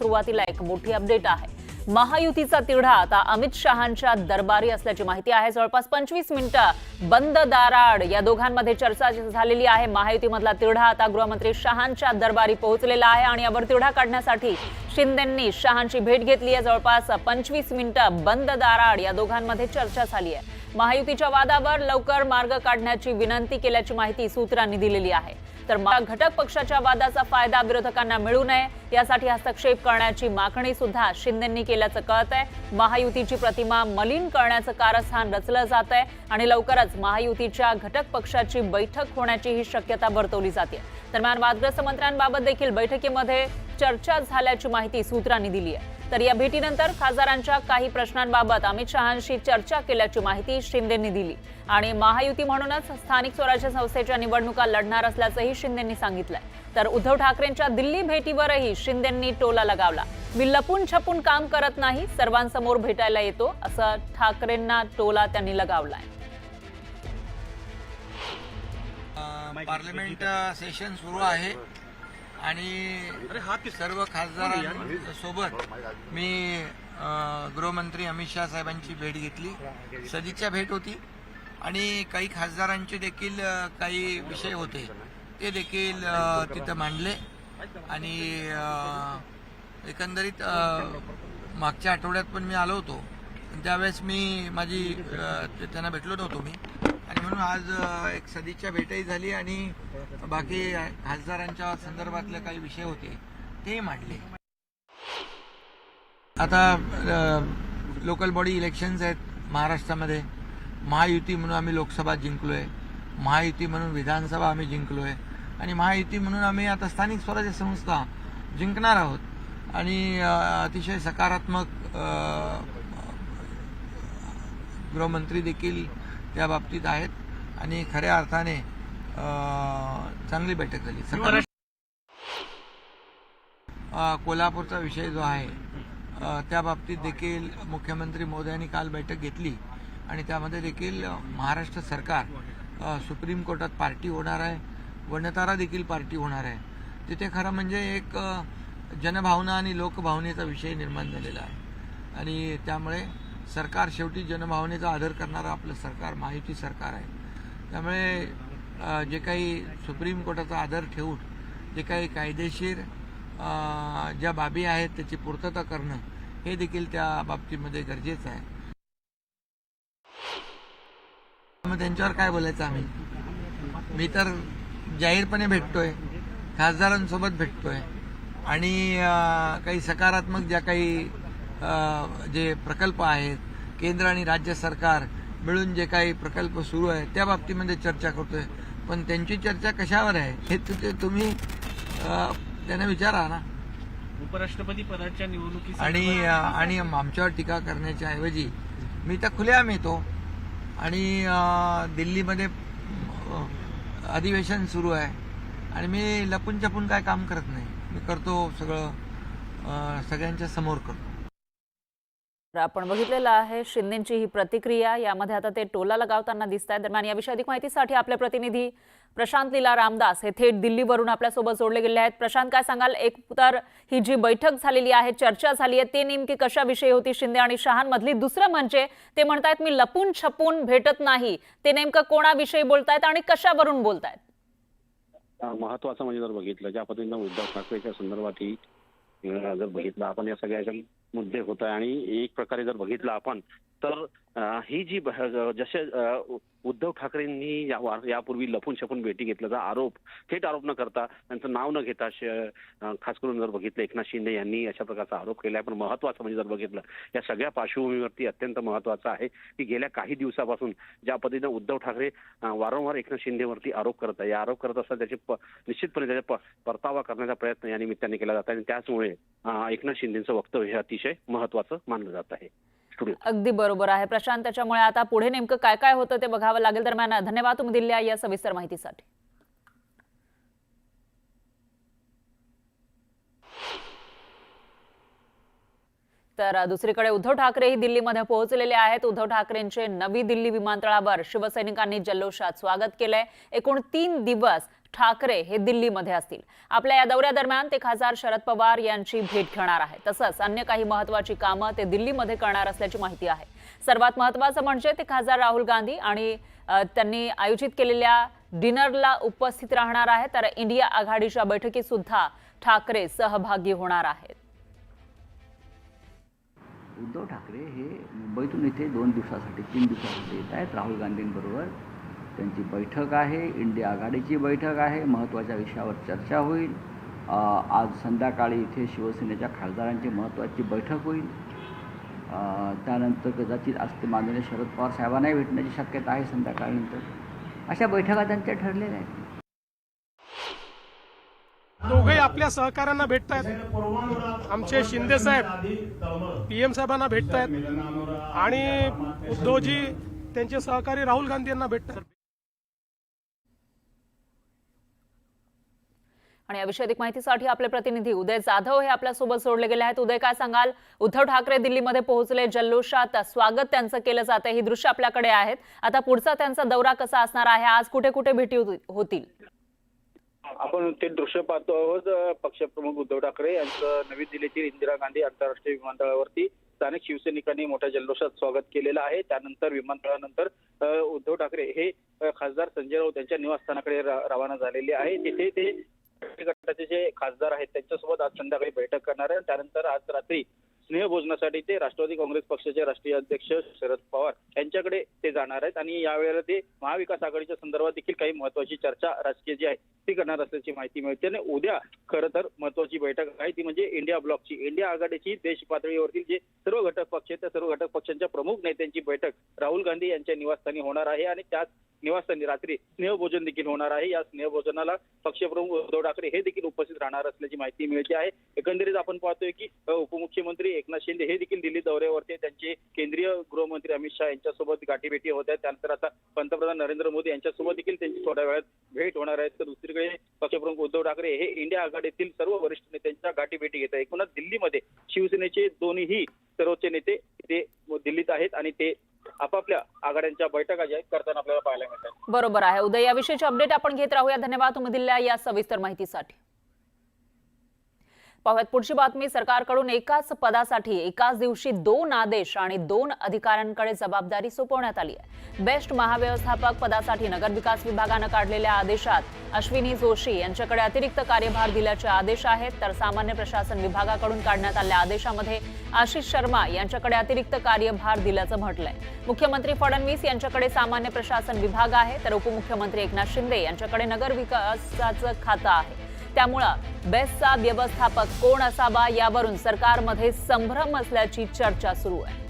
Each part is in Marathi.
सुरुवातीला एक मोठी अपडेट आहे। महायुतीचा तिढा आता अमित शहांच्या दरबारी असल्याची माहिती आहे। जवळपास 25 मिनिटं बंद दाराआड या दोघांमध्ये चर्चा झालेली आहे। महायुतीमधला तिढा आता गृहमंत्री शहांच्या दरबारी पोहोचलेला आहे आणि यावर तिढा काढण्यासाठी शिंदेंनी शहांची भेट घेतली आहे। जवळपास 25 मिनिटं बंद दाराआड या दोघांमध्ये चर्चा झाली आहे। महायुतीच्या वादावर लवकर मार्ग काढण्याची विनंती केल्याची माहिती सूत्रांनी दिलेली आहे। तर घटक पक्षाच्या वादाचा फायदा विरोधकांना मिळू नये यासाठी हस्तक्षेप करण्याची मागणी सुद्धा शिंदेंनी केल्याचं कळतंय। महायुतीची प्रतिमा मलिन करण्याचं कारस्थान रचलं जात आहे आणि लवकरच महायुतीच्या घटक पक्षाची बैठक होण्याची ही शक्यता वर्तवली जाते। दरम्यान वादग्रस्त मंत्र्यांबाबत देखील बैठकीमध्ये चर्चा झाल्याची माहिती सूत्रांनी दिली आहे। तर या भेटीनंतर खासदारांच्या काही प्रश्नांबाबत अमित शहांशी चर्चा केल्याची माहिती शिंदेंनी दिली आणि महायुती म्हणूनच स्थानिक स्वराज्य संस्थेच्या निवडणुका लढणार असल्याचंही शिंदेंनी सांगितलंय। तर उद्धव ठाकरेंच्या दिल्ली भेटीवरही शिंदेंनी टोला लगावला। मी लपून छपून काम करत नाही, सर्वांसमोर भेटायला येतो, असं ठाकरेंना टोला त्यांनी लगावलाय। पार्लमेंट सेशन सुरू आहे आणि सर्व खासदारांसोबत मी गृहमंत्री अमित शाह साहेबांची भेट घेतली। सदिच्छा भेट होती आणि काही खासदारांचे देखील काही विषय होते ते देखील तिथं मांडले आणि एकंदरीत मागच्या आठवड्यात पण मी आलो होतो, त्यावेळेस मी त्यांना भेटलो नव्हतो मी, आणि म्हणून आज एक सदिच्छा भेटही झाली आणि बाकी खासदारांच्या संदर्भातले काही विषय होते ते मांडले। आता लोकल बॉडी इलेक्शन्स आहेत महाराष्ट्रामध्ये। महायुती म्हणून आम्ही लोकसभा जिंकलोय, महायुती म्हणून विधानसभा आम्ही जिंकलोय आणि महायुती म्हणून आम्ही आता स्थानिक स्वराज्य संस्था जिंकणार आहोत आणि अतिशय सकारात्मक गृहमंत्री देखील त्या बाबतीत आहेत आणि खऱ्या अर्थाने चांगली बैठक झाली। कोल्हापूरचा विषय जो आहे त्या बाबतीत देखील मुख्यमंत्री महोदयांनी काल बैठक घेतली आणि त्यामध्ये देखील महाराष्ट्र सरकार सुप्रीम कोर्टात पार्टी होणार आहे, वनतारा देखील पार्टी होणार आहे। तिथे खरं म्हणजे एक जनभावना आणि लोकभावनेचा विषय निर्माण झालेला आहे आणि त्यामुळे सरकार शेवटी जनभावनेचा आदर करणारं आपलं सरकार महायुती सरकार आहे। त्यामुळे जे काही सुप्रीम कोर्टाचा आदर ठेवून जे काही कायदेशीर ज्या बाबी आहेत त्याची पूर्तता करणं हे देखील त्या बाबतीमध्ये गरजेचं आहे। मग त्यांच्यावर काय बोलायचं आम्ही? मी तर जाहीरपणे भेटतोय, खासदारांसोबत भेटतोय आणि काही सकारात्मक ज्या काही जे प्रकल्प आहेत केंद्र आणि राज्य सरकार मिळून जे काही प्रकल्प सुरू आहे त्या बाबतीमध्ये चर्चा करतोय, पण त्यांची चर्चा कशावर आहे हे तुम्ही त्यांना विचारा ना। उपराष्ट्रपती पदाच्या निवडणुकी आणि आमच्यावर टीका करण्याच्या ऐवजी मी तर खुलेआम येतो आणि दिल्लीमध्ये अधिवेशन सुरू आहे आणि मी लपून छपून काय काम करत नाही, मी करतो सगळं सगळ्यांच्या समोर करतो। आपण बघितलेलं आहे शिंदेंची ही प्रतिक्रिया, यामध्ये आता ते टोला लगावताना दिसत आहेत। दरम्यान याविषयी अधिक माहितीसाठी आपले प्रतिनिधी प्रशांत लीला रामदास हे थेट दिल्लीवरून आपल्यासोबत जोडले गेले आहेत। प्रशांत, काय सांगाल? एक तर ही जी बैठक झालेली आहे, चर्चा झाली आहे, ते नेमकी कशाविषयी होती शिंदे आणि शहांमधली? दुसरं म्हणजे ते म्हणतायत मी लपून छपून भेटत नाही, ते नेमकं कोणाविषयी बोलतायत आणि कशावरून बोलतायत? महत्वाचं म्हणजे जर बघितलं ज्या पद्धतीनं उद्धव ठाकरेच्या संदर्भात जर बघितलं आपण या सगळ्याचे मुद्दे होत आहे आणि एक प्रकारे जर बघितलं आपण तर ही जी जसे उद्धव ठाकरेंनी यापूर्वी लपून छपून भेटी घेतल्याचा आरोप थेट आरोप न करता त्यांचं नाव न घेता खास करून जर बघितलं एकनाथ शिंदे यांनी अशा प्रकारचा आरोप केलाय। पण महत्वाचं म्हणजे जर बघितलं या सगळ्या पार्श्वभूमीवरती अत्यंत महत्वाचं आहे की गेल्या काही दिवसापासून ज्या पद्धतीनं उद्धव ठाकरे वारंवार एकनाथ शिंदेवरती आरोप करत आहे, या आरोप करत असताना त्याचे निश्चितपणे त्याचा परतावा करण्याचा प्रयत्न या निमित्ताने केला जात आहे आणि त्याचमुळे एकनाथ शिंदेचं वक्तव्य हे अतिशय महत्वाचं मानलं जात आहे। अगदी बरोबर आहे प्रशांत, त्याच्यामुळे आता पुढे नेमकं काय काय होतं ते बघावं लागेल। दरम्यान धन्यवाद तुम्ही दिलेल्या या सविस्तर माहितीसाठी। तर दुसरीकडे उद्धव ठाकरेही दिल्लीमध्ये पोहोचलेले आहेत। उद्धव ठाकरेंचे नवी दिल्ली विमानतळावर शिवसैनिकांनी जल्लोषात स्वागत केलंय। एकूण 3 दिवस ठाकरे हे दिल्लीमध्ये असतील. आपल्या या दौऱ्यादरम्यान ते खासदार शरद पवार यांची भेट घेणार आहेत. तसंच अन्य काही महत्त्वाची कामं ते दिल्लीमध्ये करणार असल्याची माहिती आहे. सर्वात महत्त्वाचं म्हणजे ते खासदार राहुल गांधी आणि त्यांनी आयोजित केलेल्या डिनरला उपस्थित राहणार आहेत. तर इंडिया आघाडीच्या बैठकीत सुद्धा ठाकरे सहभागी होणार आहेत. उद्धव ठाकरे हे मुंबईतून इथे 2 दिवसासाठी 3 दिवसासाठी येत आहेत. राहुल गांधींबरोबर त्यांची बैठक आहे, इंडिया आघाडीची बैठक आहे, महत्त्वाच्या विषयावर चर्चा होईल. आज संध्याकाळी इथे शिवसेनेच्या खासदारांची महत्त्वाची बैठक होईल. त्यानंतर कदाचित आज ते माननीय शरद पवार साहेबांनाही भेटण्याची शक्यता आहे संध्याकाळनंतर. अशा बैठका त्यांच्या ठरलेल्या आहेत. दोघेही आपल्या सहकाऱ्यांना भेटतायत. आमचे शिंदे साहेब PM साहेबांना भेटतायत आणि उद्धवजी त्यांचे सहकारी राहुल गांधी यांना भेटतात. आणि याविषयी अधिक माहितीसाठी आपले प्रतिनिधी उदय जाधव हे आपल्यासोबत जोडले गेले आहेत. उदय, काय सांगाल? उद्धव ठाकरे दिल्लीमध्ये पोहोचले, जल्लोषात स्वागत त्यांचं केलं जातं, ही दृश्य आपल्याकडे आहेत. आता पुढचा त्यांचा दौरा कसा असणार आहे? आज कुठे कुठे भेटी होतील? आपण ते दृश्य पाहतो आहोत. पक्षप्रमुख उद्धव ठाकरे यांचं नवी दिल्लीतील इंदिरा गांधी आंतरराष्ट्रीय विमानतळावरती स्थानिक शिवसैनिकांनी मोठ्या जल्लोषात स्वागत केलेलं आहे. त्यानंतर विमानतळानंतर उद्धव ठाकरे हे खासदार संजय राऊत यांच्या निवासस्थानाकडे रवाना झालेले आहे. तिथे ते गटाचे जे खासदार आहेत त्यांच्यासोबत आज संध्याकाळी बैठक करणार आहे. त्यानंतर आज रात्री स्नेहभोजनासाठी ते राष्ट्रवादी काँग्रेस पक्षाचे राष्ट्रीय अध्यक्ष शरद पवार यांच्याकडे ते जाणार आहेत आणि यावेळेला ते महाविकास आघाडीच्या संदर्भात देखील काही महत्वाची चर्चा राजकीय जी आहे ती करणार असल्याची माहिती मिळते. आणि उद्या खरं तर महत्वाची बैठक आहे ती म्हणजे इंडिया ब्लॉकची, इंडिया आघाडीची देश पातळीवरतील जे सर्व घटक पक्ष आहेत त्या सर्व घटक पक्षांच्या प्रमुख नेत्यांची बैठक राहुल गांधी यांच्या निवासस्थानी होणार आहे आणि त्याच निवासस्थानी रात्री स्नेहभोजन देखील होणार आहे. या स्नेहभोजनाला पक्षप्रमुख उद्धव ठाकरे हे देखील उपस्थित राहणार असल्याची माहिती मिळते आहे. एकंदरीत आपण पाहतोय की उपमुख्यमंत्री एकनाथ शिंदे हे देखील दिल्ली दौऱ्यावरती, त्यांचे केंद्रीय गृहमंत्री अमित शहा यांच्यासोबत गाठीभेटी होत आहेत. त्यानंतर आता पंतप्रधान नरेंद्र मोदी यांच्यासोबत देखील त्यांची थोड्या वेळात भेट होणार आहे. तर दुसरीकडे पक्षप्रमुख उद्धव ठाकरे हे इंडिया आघाडीतील सर्व वरिष्ठ नेत्यांच्या गाठीभेटी घेत आहेत. एकूणच दिल्लीमध्ये शिवसेनेचे दोन्ही सर्वोच्च नेते ते दिल्लीत आहेत आणि ते आपापल्या आघाड्यांच्या बैठका ज्या आहेत करताना आपल्याला पाहायला मिळतात. बरोबर आहे उदय, याविषयीची अपडेट आपण घेत राहूया. धन्यवाद तुम्ही दिलेल्या या सविस्तर माहितीसाठी. पाहूयात पुढची बातमी. सरकारकडून एकाच पदासाठी एकाच दिवशी 2 आदेश आणि 2 अधिकाऱ्यांकडे जबाबदारी सोपवण्यात आली आहे. बेस्ट महाव्यवस्थापक पदासाठी नगरविकास विभागानं काढलेल्या आदेशात अश्विनी जोशी यांच्याकडे अतिरिक्त कार्यभार दिल्याचे आदेश आहेत. तर सामान्य प्रशासन विभागाकडून काढण्यात आलेल्या आदेशामध्ये आशिष शर्मा यांच्याकडे अतिरिक्त कार्यभार दिल्याचं म्हटलंय. मुख्यमंत्री फडणवीस यांच्याकडे सामान्य प्रशासन विभाग आहे, तर उपमुख्यमंत्री एकनाथ शिंदे यांच्याकडे नगरविकासाचं खातं आहे. त्यामुळं बेस्टचा व्यवस्थापक कोण असावा यावरून सरकारमध्ये संभ्रम असल्याची चर्चा सुरू आहे.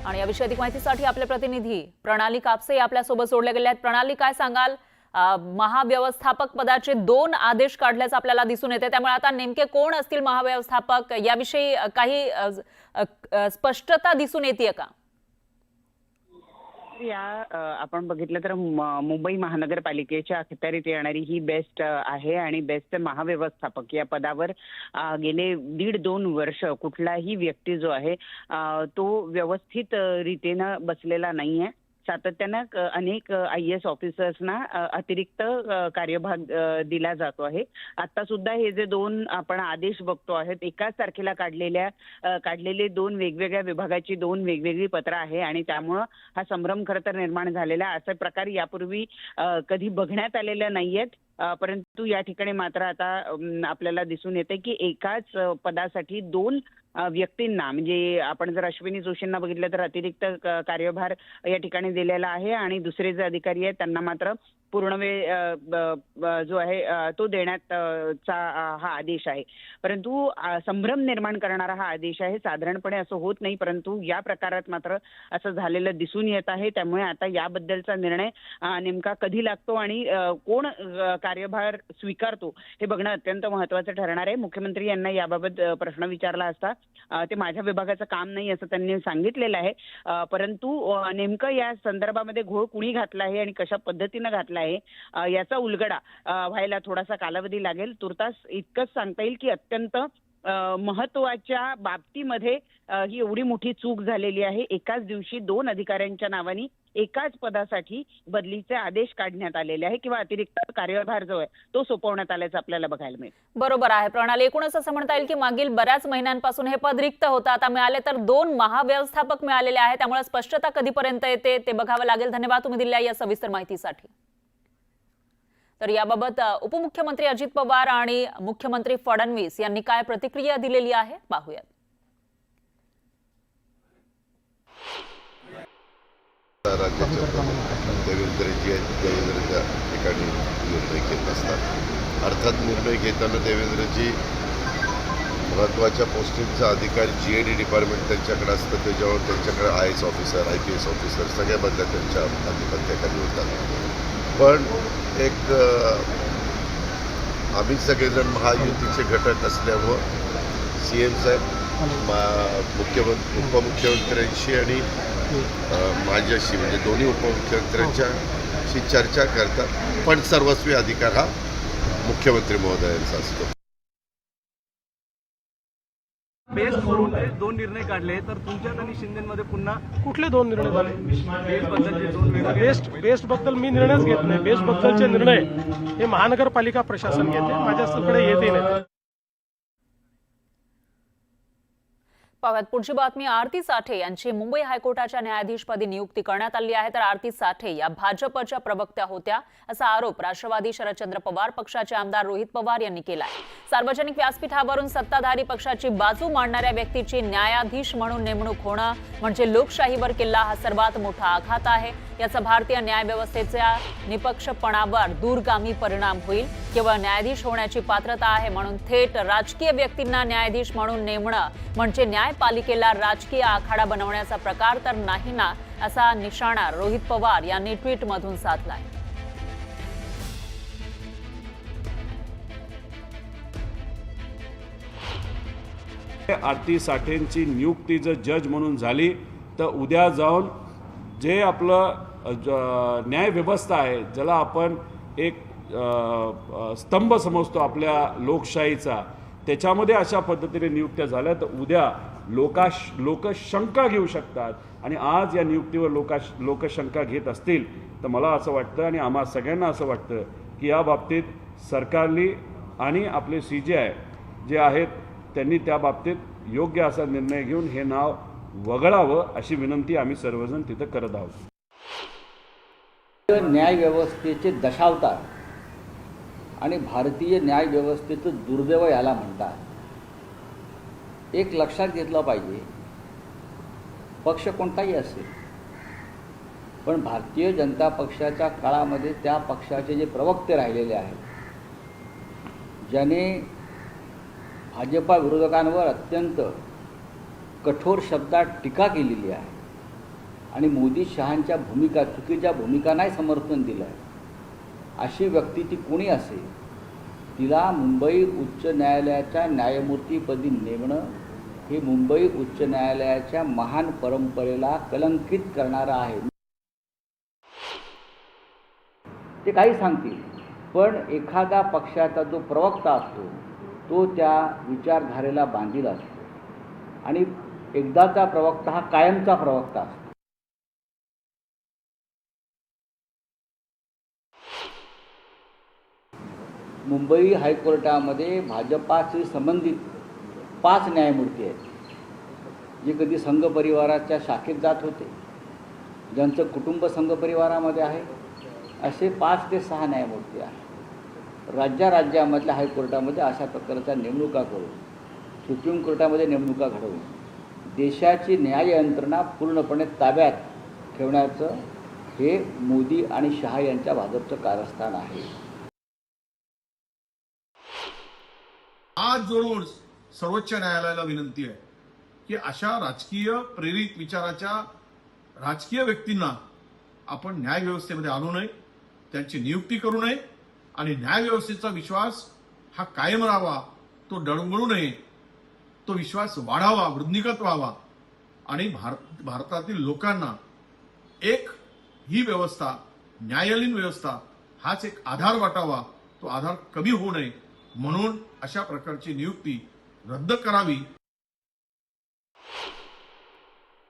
आणि याविषयी अधिक माहितीसाठी आपले प्रतिनिधी प्रणाली कापसे आपल्यासोबत जोडले गेले आहेत. प्रणाली, काय सांगाल? महाव्यवस्थापक पदाचे 2 आदेश काढल्याचं आपल्याला दिसून येते, त्यामुळे आता नेमके कोण असतील महाव्यवस्थापक याविषयी काही स्पष्टता दिसून येते का? आपण बघितलं तर मुंबई महानगरपालिकेच्या अखत्यारीत येणारी ही बेस्ट आहे आणि बेस्ट महाव्यवस्थापक या पदावर गेले 1.5-2 वर्ष कुठलाही व्यक्ती जो आहे तो व्यवस्थित रीतीनं बसलेला नाहीये. सातत्यानं अनेक IAS ऑफिसर्सना अतिरिक्त कार्यभाग दिला जातो आहे. आता सुद्धा हे जे 2 आपण आदेश बघतो आहेत एकाच तारखेला काढलेले 2 वेगवेगळ्या विभागाची 2 वेगवेगळी पत्र आहे आणि त्यामुळं हा संभ्रम खरं तर निर्माण झालेला. असा प्रकार यापूर्वी कधी बघण्यात आलेला नाहीयेत. परंतु या ठिकाणी मात्र आता आपल्याला दिसून येते की एकाच पदासाठी 2 व्यक्तींना, म्हणजे आपण जर अश्विनी जोशींना बघितलं तर अतिरिक्त कार्यभार या ठिकाणी दिलेला आहे आणि दुसरे जे अधिकारी आहेत त्यांना मात्र पूर्णवेळ जो आहे तो देण्याचा हा आदेश आहे. परंतु संभ्रम निर्माण करणारा हा आदेश आहे. साधारणपणे असं होत नाही, परंतु या प्रकारात मात्र असं झालेलं दिसून येत आहे. त्यामुळे आता याबद्दलचा निर्णय नेमका कधी लागतो आणि कोण कार्यभार स्वीकारतो हे बघणं अत्यंत महत्त्वाचं ठरणार आहे. मुख्यमंत्री यांना याबाबत प्रश्न विचारला असता ते माझ्या विभागाचं काम नाही असं त्यांनी सांगितलेलं आहे. परंतु नेमकं या संदर्भामध्ये घोळ कुणी घातला आहे आणि कशा पद्धतीनं घातला आहे याचा उलगडा व्हायला थोडासा कालावधी लागेल. तुर्तास इतकंच सांगता येईल की अत्यंत महत्वाच्या बाबतीमध्ये ही एवढी मोठी चूक झालेली आहे. एकाच दिवशी 2 अधिकाऱ्यांच्या नावाने एकाच पदासाठी बदलीचे आदेश काढण्यात आलेले आहे किंवा अतिरिक्त कार्यभार जो आहे तो सोपवण्यात आल्याचं आपल्याला बघायला मिळेल. बरोबर आहे प्रणाली. एकूणच असं म्हणता येईल की मागील बऱ्याच महिन्यांपासून हे पद रिक्त होतं. आता मिळाले तर 2 महाव्यवस्थापक मिळालेले आहेत. त्यामुळे स्पष्टता कधीपर्यंत येते ते बघावं लागेल. धन्यवाद तुम्ही दिलेल्या या सविस्तर माहितीसाठी. तर याबाबत उपमुख्यमंत्री अजित पवार आणि मुख्यमंत्री फडणवीस यांनी काय प्रतिक्रिया दिलेली आहे पाहूयात. राज्याचे देवेंद्रच्या ठिकाणी निर्णय घेत असतात. अर्थात निर्णय घेताना देवेंद्रजी महत्त्वाच्या पोस्टिंगचा अधिकार GAD डिपार्टमेंट त्यांच्याकडे असतं. त्याच्यावर त्यांच्याकडे IAS ऑफिसर IPS ऑफिसर सगळ्या बदल्या त्यांच्या अधिपत्याखाली होतात. पण एक आम्ही सगळेजण महायुतीचे घटक असल्यामुळं CM साहेब उपमुख्यमंत्र्यांशी आणि माझ्याशी म्हणजे दोन्ही उपमुख्यमंत्र्यांच्याशी चर्चा करतात. पण सर्वस्वी अधिकार हा मुख्यमंत्री महोदयांचा असतो. बेस्ट करून 2 निर्णय काढले तर तुमच्यात आणि शिंदेमध्ये पुन्हा कुठले 2 निर्णय झाले? बद्दलचे 2 निर्णय. बेस्ट बद्दल मी निर्णयच घेत नाही. बेस्ट बद्दलचे निर्णय हे महानगरपालिका प्रशासन घेते, माझ्याकडे येतही नाही. पाहूयात पुढची बातमी. आरती साठे यांची मुंबई हायकोर्टाच्या न्यायाधीशपदी नियुक्ती करण्यात आली आहे. तर आरती साठे या भाजपच्या प्रवक्त्या होत्या असा आरोप राष्ट्रवादी शरदचंद्र पवार पक्षाचे आमदार रोहित पवार यांनी केला आहे. सार्वजनिक व्यासपीठावरून सत्ताधारी पक्षाची बाजू मांडणाऱ्या व्यक्तीची न्यायाधीश म्हणून नेमणूक होणं म्हणजे लोकशाहीवर केलेला हा सर्वात मोठा आघात आहे. याचा भारतीय न्यायव्यवस्थेच्या निपक्षपणावर दूरगामी परिणाम होईल. केवळ न्यायाधीश होण्याची पात्रता आहे म्हणून थेट राजकीय व्यक्तींना न्यायाधीश म्हणून नेमणं म्हणजे न्यायपालिकेला राजकीय आखाडा बनवण्याचा प्रकार तर नाही ना, असा निशाणा रोहित पवार यांनी ट्विटमधून साधलाय. आरती साठेंची नियुक्ती जर जज म्हणून झाली तर उद्या जाऊन जे आपलं न्याय व्यवस्था आहे, ज्याला आपण एक स्तंभ समजतो आपल्या लोकशाहीचा, त्याच्यामध्ये अशा पद्धतीने नियुक्त्या झाल्या तर उद्या लोक शंका घेऊ शकतात. आणि आज या नियुक्तीवर लोक शंका घेत असतील तर मला असं वाटतं आणि आम्हा सगळ्यांना असं वाटतं की या बाबतीत सरकारने आणि आपले CJI जे आहेत त्यांनी त्या बाबतीत योग्य असा निर्णय घेऊन हे नाव वगळावं अशी विनंती आम्ही सर्वजण तिथं करत आहोत. न्यायव्यवस्थेचे दशावतार आणि भारतीय न्यायव्यवस्थेचं दुर्दैव याला म्हणतात. एक लक्षात घेतलं पाहिजे, पक्ष कोणताही असेल पण भारतीय जनता पक्षाच्या काळामध्ये त्या पक्षाचे जे प्रवक्ते राहिलेले आहेत, ज्याने भाजपा विरोधकांवर अत्यंत कठोर शब्दात टीका केलेली आहे आणि मोदी शहांच्या चुकीच्या भूमिका नाही समर्थन दिलं आहे, अशी व्यक्ती ती कोणी असेल तिला मुंबई उच्च न्यायालयाच्या न्यायमूर्तीपदी नेमणं हे मुंबई उच्च न्यायालयाच्या महान परंपरेला कलंकित करणारं आहे. ते काही सांगतील पण एखादा पक्षाचा जो प्रवक्ता असतो तो त्या विचारधारेला बांधील असतो आणि एकदाचा प्रवक्ता हा कायमचा प्रवक्ता असतो. मुंबई हायकोर्टामध्ये भाजपाशी संबंधित 5 न्यायमूर्ती आहेत, जे कधी संघ परिवाराच्या शाखेत जात होते, ज्यांचं कुटुंब संघ परिवारामध्ये आहे, असे 5 ते 6 न्यायमूर्ती आहेत. राज्यामधल्या हायकोर्टामध्ये अशा प्रकारच्या नेमणुका करून, सुप्रीम कोर्टामध्ये नेमणुका घडवून देशाची न्याय यंत्रणा पूर्णपणे ताब्यात ठेवण्याचं हे मोदी आणि शहा यांच्या भाजपचं कारस्थान आहे. आज जोडून सर्वोच्च न्यायालयाला विनंती आहे की अशा राजकीय प्रेरित विचाराच्या राजकीय व्यक्तींना आपण न्याय व्यवस्थेमध्ये आणू नये, त्यांची नियुक्ती करू नये आणि न्याय व्यवस्थेचा विश्वास हा कायम राहावा, तो डळमळू नये, तो विश्वास वाढावा, वृद्धिंगत व्हावा आणि भारतातील लोकांना एक ही व्यवस्था, न्यायालयीन व्यवस्था हाच एक आधार वाटावा, तो आधार कमी होऊ नये म्हणून अशा प्रकारची नियुक्ती रद्द करावी.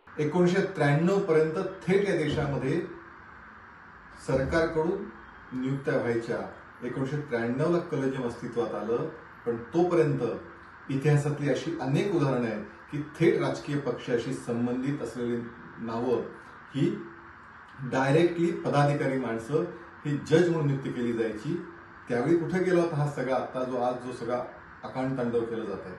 1993 पर्यंत थेट या देशामध्ये सरकारकडून नियुक्त्या व्हायच्या. 1993ला कलेजियम अस्तित्वात आलं, पण तोपर्यंत इतिहासातली अशी अनेक उदाहरणं आहेत की थेट राजकीय पक्षाशी संबंधित असलेली नावं ही डायरेक्टली पदाधिकारी माणसं ही जज म्हणून नियुक्ती केली जायची. त्यावेळी कुठे गेला होता हा सगळा, आता जो सगळा अकांड तांडव केलं जात आहे.